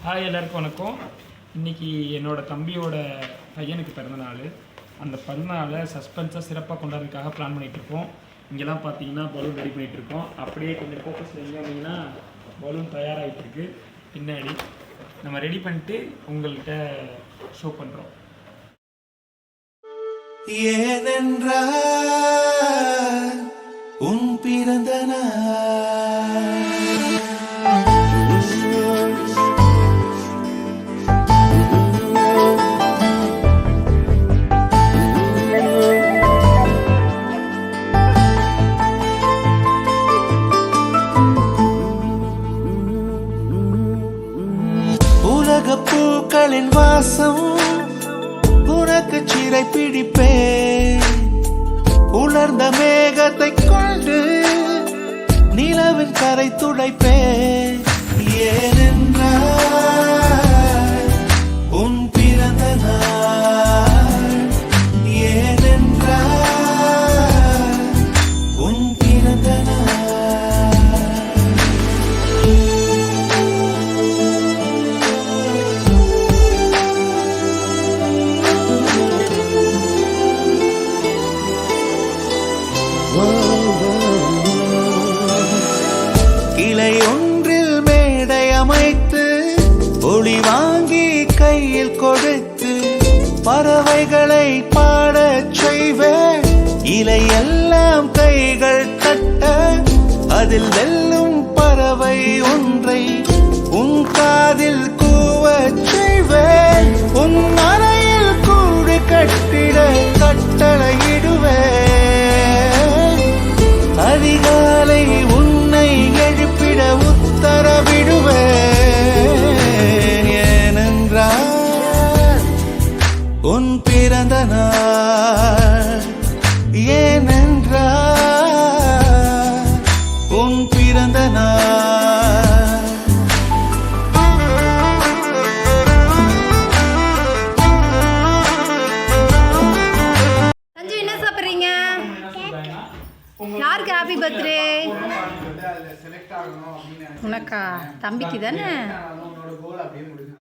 Hi எல்லாருக்கும் வணக்கம். இன்றைக்கி என்னோடய தம்பியோட பையனுக்கு பிறந்தநாள். அந்த பிறந்தநாளை சஸ்பென்ஸாக சிறப்பாக கொண்டாடுறதுக்காக பிளான் பண்ணிகிட்ருக்கோம். இங்கெல்லாம் பார்த்தீங்கன்னா பலூன் ரெடி பண்ணிகிட்ருக்கோம். அப்படியே கொஞ்சம் ஃபோக்கஸில் எங்கே வந்தீங்கன்னா பலூன் தயாராகிட்டுருக்கு. பின்னாடி நம்ம ரெடி பண்ணிட்டு உங்கள்கிட்ட ஷோ பண்ணுறோம். ஏனென்றால் உன் பிறந்த உலக பூக்களின் வாசம் உனக்கு சிறை பிடிப்பேன். உலர்ந்த மேகத்தை கொண்டு நிலவின் கரை துடைப்பேன். ஏனென்றால் உன் பிறந்த நாள், ஏனென்றால் உன் பிறந்த நாள். கிளை ஒன்றில் மேடை அமைத்து ஒளி வாங்கி கையில் கொடுத்து பறவைகளை பாடச் செய்வேன். இலையெல்லாம் கைகள் தட்ட அதில் வெல்லும் பறவை ஒன்றை உன் காதில் கூவச் செய்வேன். உன் அறையில் கூடு கட்டிட கட்டளையிடுவேன். அதிகாலை உன்னை எழுப்பிட உத்தரவிடுவேன். ஏனென்றால் உன் பிறந்த நாள், ஏனென்றால் உன் பிறந்த நாள். சஞ்சு என்ன சாப்பிட்றீங்க? யாருக்கு ஹாப்பி பர்த்டே? உனக்கா? தம்பிக்கு தானே?